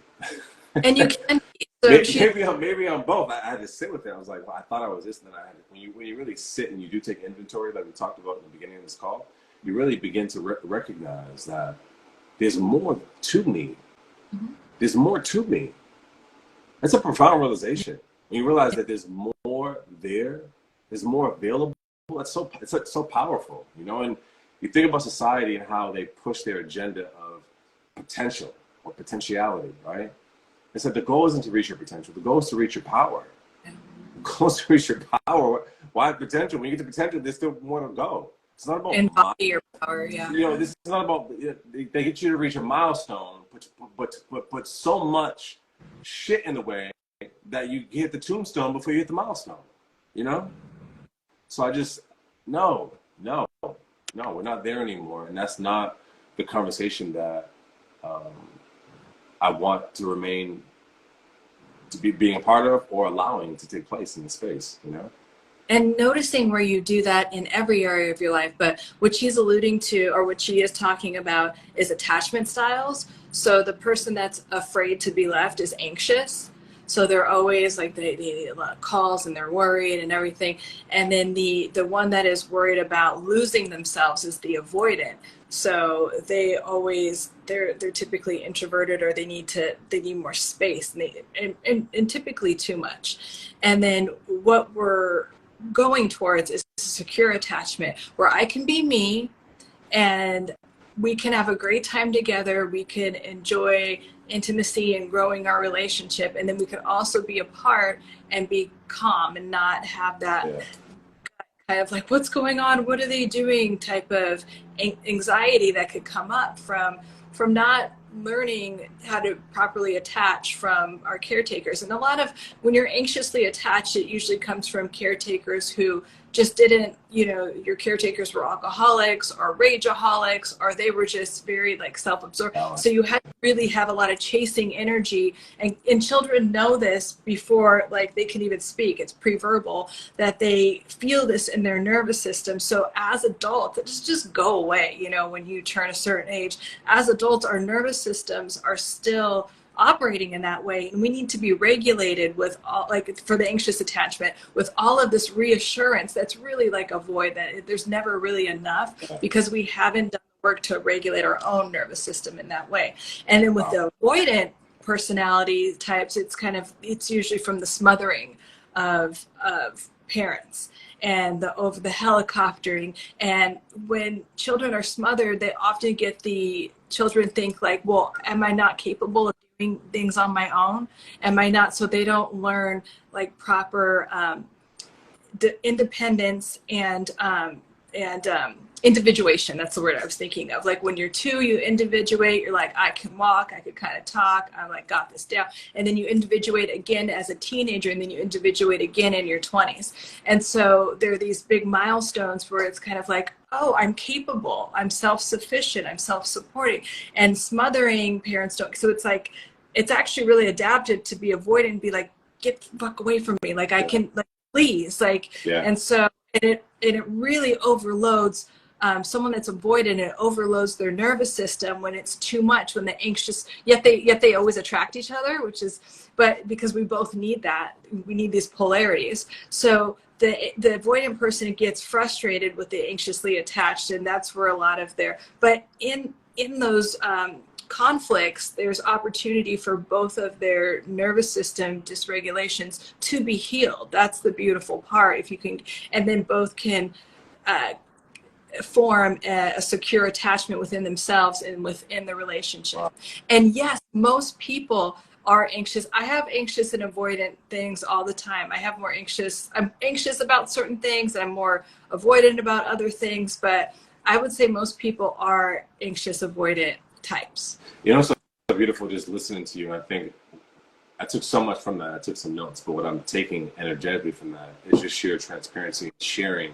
And you can be. So maybe I'm both. I had to sit with it. I was like, well, I thought I was this, and then I had to, when you really sit and you do take inventory, like we talked about in the beginning of this call, you really begin to recognize that there's more to me. Mm-hmm. There's more to me. That's a profound realization. When you realize that there's more there, there's more available. It's so powerful, and you think about society and how they push their agenda of potential or potentiality, right? It's that the goal isn't to reach your potential. The goal is to reach your power. The goal is to reach your power. Why potential? When you get to potential, there's still more to go. It's not about embody your power, yeah. This is not about, they get you to reach a milestone, but so much shit in the way that you hit the tombstone before you hit the milestone, So I just, no, we're not there anymore. And that's not the conversation that I want to remain, to be being a part of or allowing to take place in the space, And noticing where you do that in every area of your life. But what she's alluding to, or what she is talking about, is attachment styles. So the person that's afraid to be left is anxious. So they're always like, they need a lot of calls and they're worried and everything. And then the one that is worried about losing themselves is the avoidant. So they're typically introverted, or they need more space, and typically too much. And then what we're going towards is secure attachment, where I can be me and we can have a great time together. We can enjoy intimacy and growing our relationship. And then we can also be apart and be calm and not have that kind of like, what's going on? What are they doing? Type of anxiety that could come up from not learning how to properly attach from our caretakers. And a lot of, when you're anxiously attached, it usually comes from caretakers who just didn't, your caretakers were alcoholics or rageaholics, or they were just very like self-absorbed. So you had to really have a lot of chasing energy, and children know this before like they can even speak. It's pre-verbal that they feel this in their nervous system. So as adults, just go away, when you turn a certain age. As adults, our nervous systems are still operating in that way, and we need to be regulated with all, like for the anxious attachment, with all of this reassurance that's really like a void, that there's never really enough, because we haven't done the work to regulate our own nervous system in that way. And then with the avoidant personality types, it's usually from the smothering of parents and over the helicoptering. And when children are smothered, they often get the children think like, well, am I not capable of doing things on my own? Am I not? So they don't learn like proper independence and individuation. That's the word I was thinking of. Like when you're 2, you individuate. You're like, I can walk, I could kind of talk, I'm like, got this down. And then you individuate again as a teenager, and then you individuate again in your 20s. And so there are these big milestones where it's kind of like, oh, I'm capable, I'm self-sufficient, I'm self-supporting. And smothering parents don't. So it's like, it's actually really adapted to be avoidant and be like, get the fuck away from me. Like I can, like, please, like, and so it really overloads someone that's avoidant. It overloads their nervous system when it's too much, when they're anxious, yet they always attract each other, but because we both need that, we need these polarities. So the avoidant person gets frustrated with the anxiously attached, and that's where a lot of but in those conflicts, there's opportunity for both of their nervous system dysregulations to be healed. That's the beautiful part. If you can, and then both can form a secure attachment within themselves and within the relationship. And yes, most people are anxious. I have anxious and avoidant things all the time. I'm anxious about certain things, and I'm more avoidant about other things, but I would say most people are anxious avoidant types. You know, so beautiful just listening to you. I think I took so much from that. I took some notes, but what I'm taking energetically from that is just sheer transparency, sharing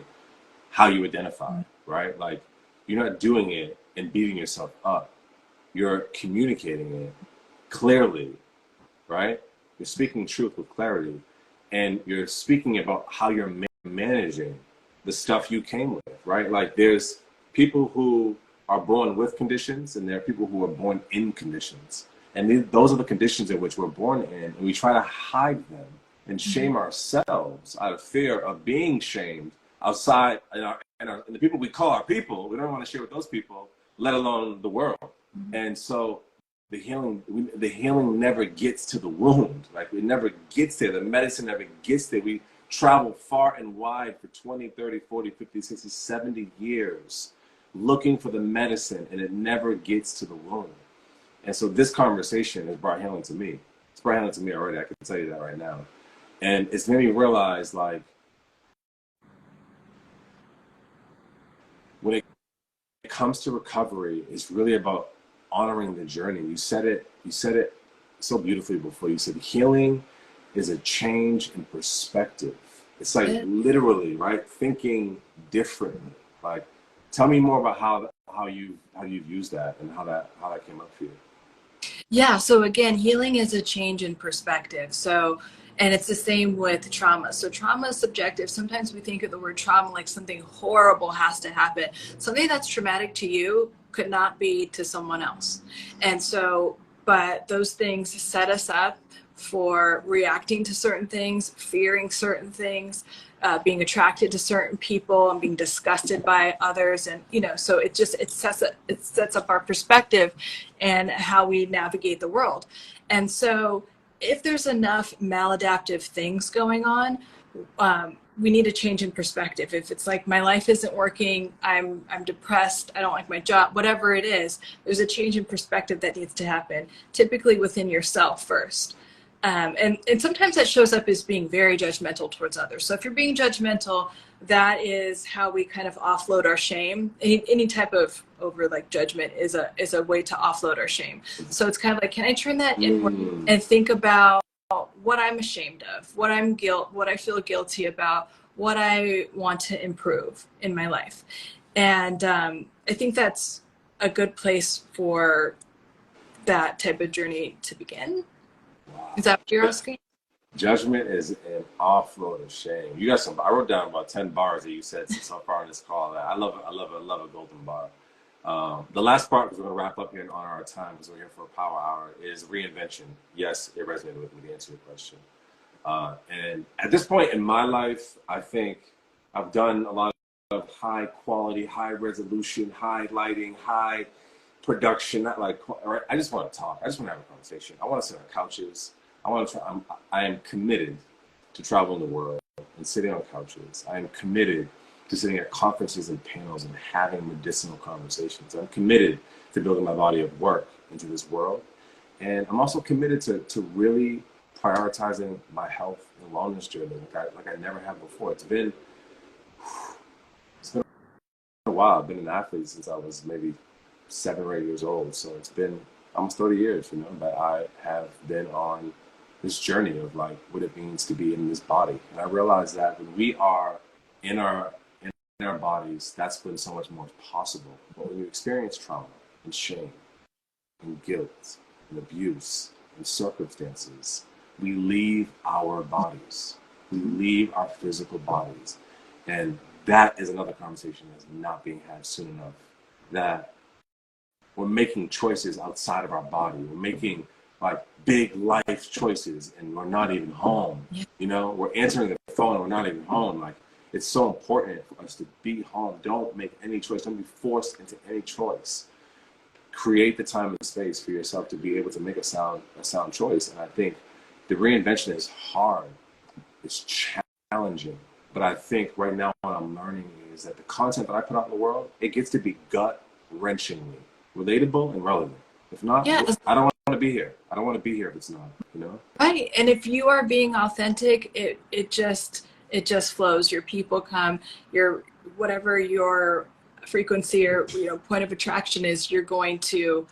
how you identify, right? Like, you're not doing it and beating yourself up. You're communicating it clearly, right? You're speaking truth with clarity, and you're speaking about how you're managing the stuff you came with, right? Like, there's people who are born with conditions, and there are people who are born in conditions. And those are the conditions in which we're born in, and we try to hide them and shame ourselves out of fear of being shamed outside in the people we call our people. We don't want to share with those people, let alone the world. And so the healing never gets to the wound. Like, it never gets there. The medicine never gets there. We travel far and wide for 20, 30, 40, 50, 60, 70 years looking for the medicine, and it never gets to the wound. And so this conversation has brought healing to me. It's brought healing to me already. I can tell you that right now. And it's made me realize, like, when it comes to recovery, it's really about honoring the journey. You said it so beautifully before. You said healing is a change in perspective. It's like literally, right? Thinking differently. Like, tell me more about how you've used that and how that came up for you. Yeah, so again, healing is a change in perspective. So, and it's the same with trauma. So trauma is subjective. Sometimes we think of the word trauma like something horrible has to happen. Something that's traumatic to you could not be to someone else. And so, but those things set us up for reacting to certain things, fearing certain things, being attracted to certain people, and being disgusted by others. And, so it sets up our perspective and how we navigate the world. And so if there's enough maladaptive things going on, we need a change in perspective. If it's like, my life isn't working, I'm depressed, I don't like my job, whatever it is, there's a change in perspective that needs to happen, typically within yourself first. And sometimes that shows up as being very judgmental towards others. So if you're being judgmental, that is how we kind of offload our shame. Any type of over judgment is a way to offload our shame. So it's kind of like, can I turn that inward and think about what I'm ashamed of, what I feel guilty about, what I want to improve in my life. And I think that's a good place for that type of journey to begin. Is that what you're asking? Judgment is an offload of shame. You got some. I wrote down about 10 bars that you said so far in this call. I love a golden bar. The last part, because we're gonna wrap up here on our time, because we're here for a power hour, is reinvention. Yes, it resonated with me to answer your question. And at this point in my life, I think I've done a lot of high quality, high resolution, high lighting, high production. Not like, I just want to talk. I just want to have a conversation. I want to sit on couches. I am committed to traveling the world and sitting on couches. I am committed to sitting at conferences and panels and having medicinal conversations. I'm committed to building my body of work into this world. And I'm also committed to really prioritizing my health and wellness journey like I never have before. It's been a while. I've been an athlete since I was maybe 7 or 8 years old. So it's been almost 30 years, that I have been on this journey of like what it means to be in this body. And I realized that when we are in our bodies, that's when so much more is possible. But when you experience trauma and shame and guilt and abuse and circumstances, we leave our bodies. We leave our physical bodies. And that is another conversation that's not being had soon enough. That we're making choices outside of our body. We're making like big life choices and we're not even home. We're answering the phone, or not even home. Like, it's so important for us to be home. Don't make any choice. Don't be forced into any choice. Create the time and space for yourself to be able to make a sound choice. And I think the reinvention is hard. It's challenging. But I think right now what I'm learning is that the content that I put out in the world, it gets to be gut-wrenchingly relatable and relevant. If not, Yeah. I don't want to be here. I don't want to be here if it's not, you know? Right. And if you are being authentic, it just flows. Your people come, your whatever your frequency or point of attraction is, you're going to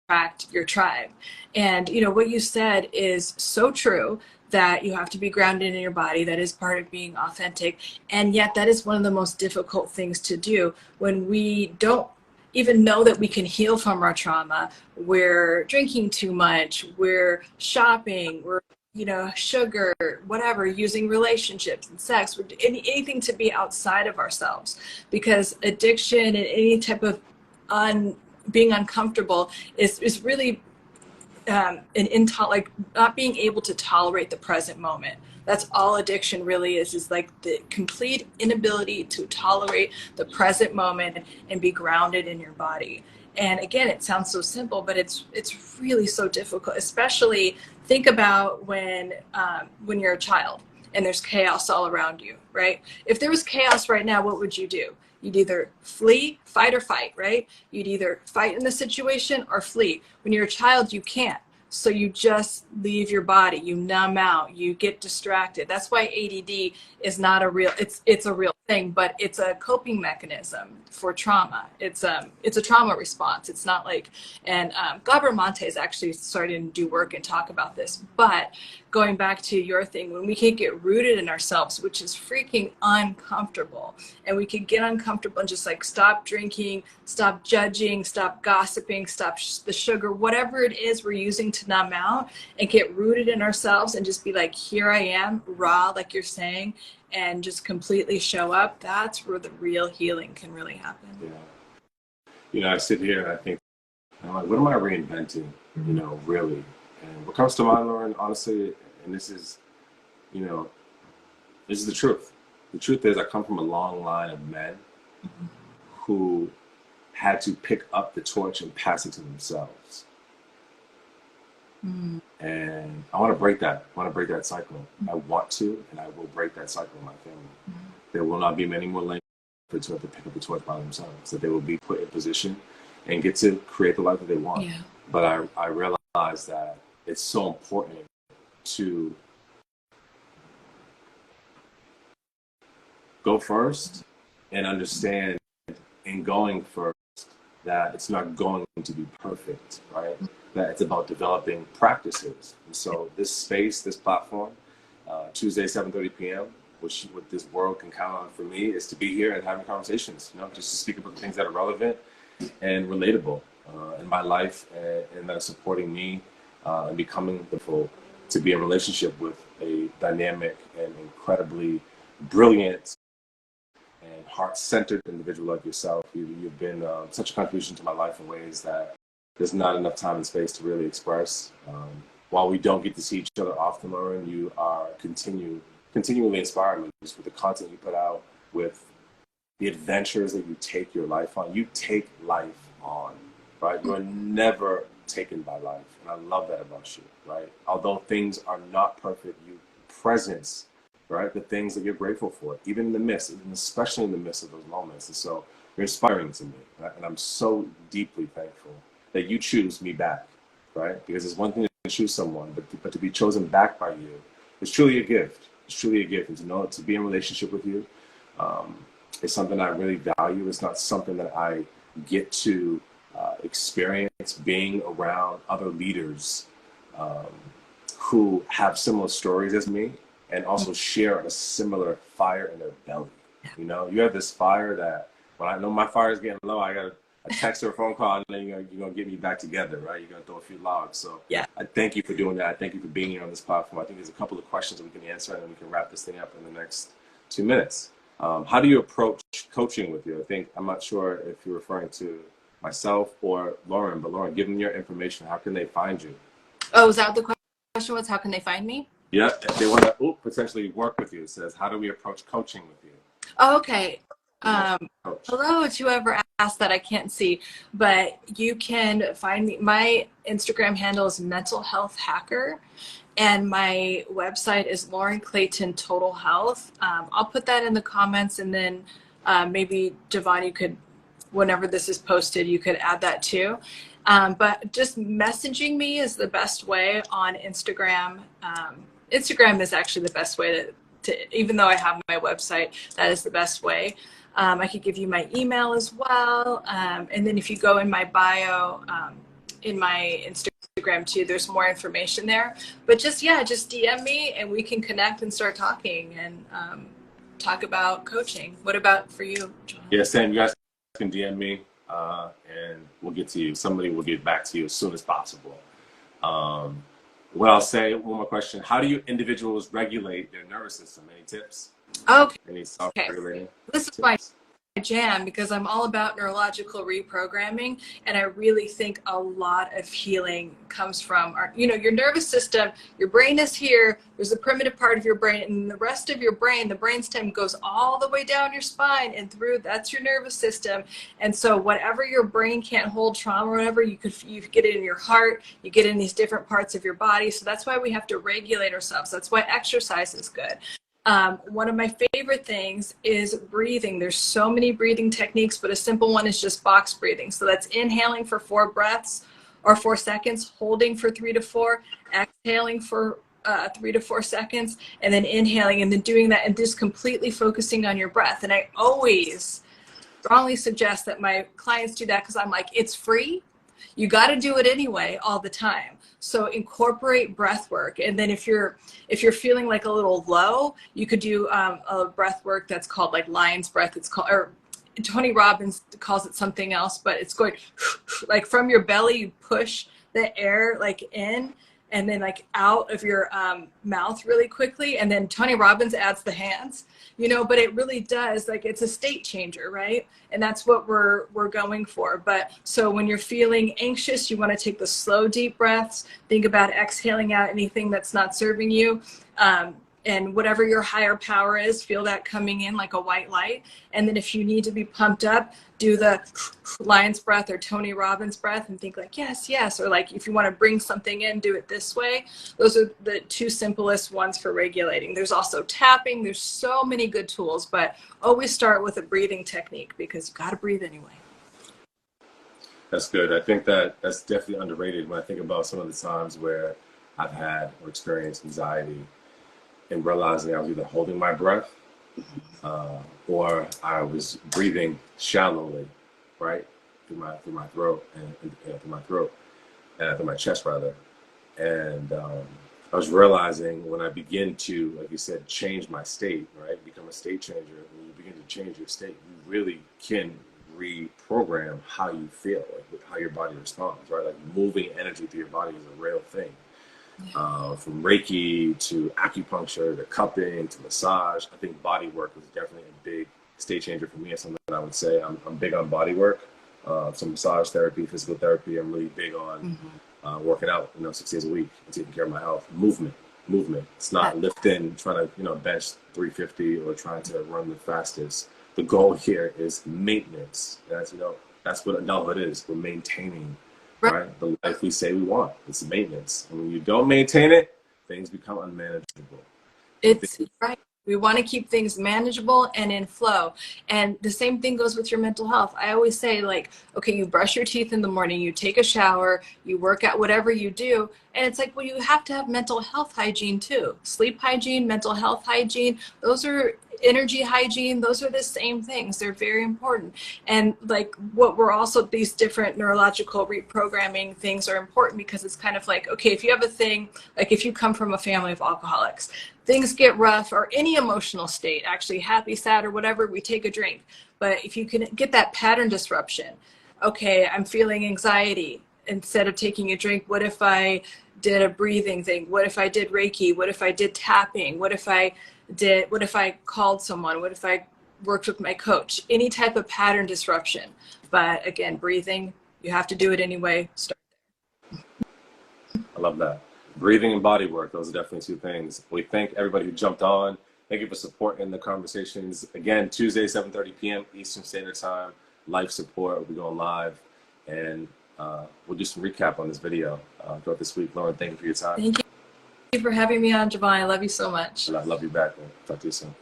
attract your tribe. And what you said is so true, that you have to be grounded in your body. That is part of being authentic. And yet that is one of the most difficult things to do when we don't even know that we can heal from our trauma. We're drinking too much, we're shopping, we're sugar, whatever, using relationships and sex, anything to be outside of ourselves, because addiction and any type of being uncomfortable is really like not being able to tolerate the present moment. That's all addiction really is like the complete inability to tolerate the present moment and be grounded in your body. And again, it sounds so simple, but it's really so difficult. Especially think about when you're a child and there's chaos all around you, right? If there was chaos right now, what would you do? You'd either flee, fight, or fight, right? You'd either fight in the situation or flee. When you're a child, you can't. So you just leave your body, you numb out, you get distracted. That's why ADD is not a real, it's a real thing, but it's a coping mechanism for trauma. It's a trauma response. It's not like, and Gabor Mate is actually starting to do work and talk about this. But going back to your thing, when we can get rooted in ourselves, which is freaking uncomfortable, and we can get uncomfortable and just like stop drinking, stop judging, stop gossiping, stop the sugar, whatever it is we're using to numb out, and get rooted in ourselves and just be like, here I am, raw, like you're saying, and just completely show up. That's where the real healing can really happen. Yeah. I sit here and I think, I'm like, what am I reinventing, really? And what comes to mind, Lauren, honestly, and this is the truth. The truth is I come from a long line of men who had to pick up the torch and pass it to themselves. And I want to break that. I want to break that cycle. I want to, and I will break that cycle in my family. There will not be many more Langfords who have to pick up the torch by themselves, that they will be put in position and get to create the life that they want. Yeah. But I realize that it's so important to go first and understand in going first that it's not going to be perfect, right? That it's about developing practices. And so this space, this platform, Tuesday, 7:30 p.m., which what this world can count on for me is to be here and having conversations, just to speak about the things that are relevant and relatable in my life and that are supporting me and becoming the full, to be in a relationship with a dynamic and incredibly brilliant and heart-centered individual like yourself. You've been such a contribution to my life in ways that there's not enough time and space to really express. While we don't get to see each other often, Lauren, you are continually inspiring me just with the content you put out, with the adventures that you take your life on. You take life on, right? You're never taken by life. And I love that about you, right? Although things are not perfect, you presence, right? The things that you're grateful for, even in the midst, and especially in the midst of those moments. And so you're inspiring to me. Right? And I'm so deeply thankful that you choose me back, right? Because it's one thing to choose someone, but to be chosen back by you is truly a gift. It's truly a gift. And to know, to be in relationship with you is something I really value. It's not something that I get to experience being around other leaders who have similar stories as me and also share a similar fire in their belly. You have this fire that when I know my fire is getting low, I got a text or a phone call, and then you're gonna get me back together, right? You're gonna throw a few logs. So yeah, I thank you for doing that. I thank you for being here on this platform. I think there's a couple of questions that we can answer, and then we can wrap this thing up in the next 2 minutes. How do you approach coaching with you? I'm not sure if you're referring to myself or Lauren, but Lauren, give them your information. How can they find you? Oh, is that what the question was? How can they find me? Yeah, they want to potentially work with you. It says, how do we approach coaching with you? Okay. Remote Um, coach. hello to whoever asked that. I can't see, but you can find me. My Instagram handle is mental health hacker, and my website is Lauren Clayton Total Health. I'll put that in the comments, and then maybe JuVan, you could, whenever this is posted, you could add that too. But just messaging me is the best way on Instagram. Instagram is actually the best way even though I have my website, that is the best way. I could give you my email as well. And then if you go in my bio, in my Instagram too, there's more information there. But just, yeah, just DM me and we can connect and start talking and talk about coaching. What about for you, John? Yeah, same. You guys can DM me and we'll get to you. Somebody will get back to you as soon as possible. What I'll say, one more question. How do you individuals regulate their nervous system? Any tips? Okay. Any self-regulating This is tips? my jam because I'm all about neurological reprogramming, and I really think a lot of healing comes from our, your nervous system. Your brain is here, there's a primitive part of your brain, and the rest of your brain, the brainstem, goes all the way down your spine and through. That's your nervous system. And so whatever your brain can't hold, trauma or whatever, you get it in your heart, you get it in these different parts of your body. So that's why we have to regulate ourselves. That's why exercise is good. One of my favorite things is breathing. There's so many breathing techniques, but a simple one is just box breathing. So that's inhaling for 4 breaths or 4 seconds, holding for 3 to 4, exhaling for 3 to 4 seconds, and then inhaling, and then doing that and just completely focusing on your breath. And I always strongly suggest that my clients do that because I'm like, it's free. You got to do it anyway all the time. So incorporate breath work. And then if you're feeling like a little low, you could do a breath work that's called like lion's breath. It's called, or Tony Robbins calls it something else, but it's going like from your belly, you push the air like in and then like out of your mouth really quickly. And then Tony Robbins adds the hands, but it really does, like, it's a state changer, right? And that's what we're going for. But so when you're feeling anxious, you want to take the slow, deep breaths, think about exhaling out anything that's not serving you. And whatever your higher power is, feel that coming in like a white light. And then if you need to be pumped up, do the lion's breath or Tony Robbins breath and think like, yes, yes. Or like if you want to bring something in, do it this way. Those are the 2 simplest ones for regulating. There's also tapping. There's so many good tools, but always start with a breathing technique because you got to breathe anyway. That's good. I think that's definitely underrated when I think about some of the times where I've had or experienced anxiety and realizing I was either holding my breath or I was breathing shallowly, right, through my throat and through my chest rather. And I was realizing when I begin to, like you said, change my state, right, become a state changer. When you begin to change your state, you really can reprogram how you feel, like how your body responds, right? Like moving energy through your body is a real thing. From Reiki to acupuncture to cupping to massage, I think body work was definitely a big state changer for me. It's something that I would say I'm big on body work, some massage therapy, physical therapy. I'm really big on working out, 6 days a week and taking care of my health. Movement. It's not lifting, trying to bench 350 or trying to run the fastest. The goal here is maintenance. That's what adulthood is. We're maintaining. Right? The life we say we want. It's maintenance. And when you don't maintain it, things become unmanageable. It's right. We want to keep things manageable and in flow. And the same thing goes with your mental health. I always say, like, okay, you brush your teeth in the morning, you take a shower, you work out, whatever you do. And it's like, well, you have to have mental health hygiene too. Sleep hygiene, mental health hygiene, those are energy hygiene. Those are the same things. They're very important. And like what we're also, these different neurological reprogramming things are important because it's kind of like, okay, if you have a thing, like if you come from a family of alcoholics, things get rough, or any emotional state, actually happy, sad, or whatever, we take a drink. But if you can get that pattern disruption, okay, I'm feeling anxiety. Instead of taking a drink, what if I did a breathing thing? What if I did Reiki? What if I did tapping? What if I called someone? What if I worked with my coach? Any type of pattern disruption. But again, breathing, you have to do it anyway. Start. I love that. Breathing and body work, those are definitely two things. We thank everybody who jumped on. Thank you for supporting the conversations. Again, Tuesday, 7:30 p.m. Eastern Standard Time, life support. We'll be going live, and we'll do some recap on this video throughout this week. Lauren, thank you for your time. Thank you for having me on, JuVan. I love you so much. And I love you back, man. Talk to you soon.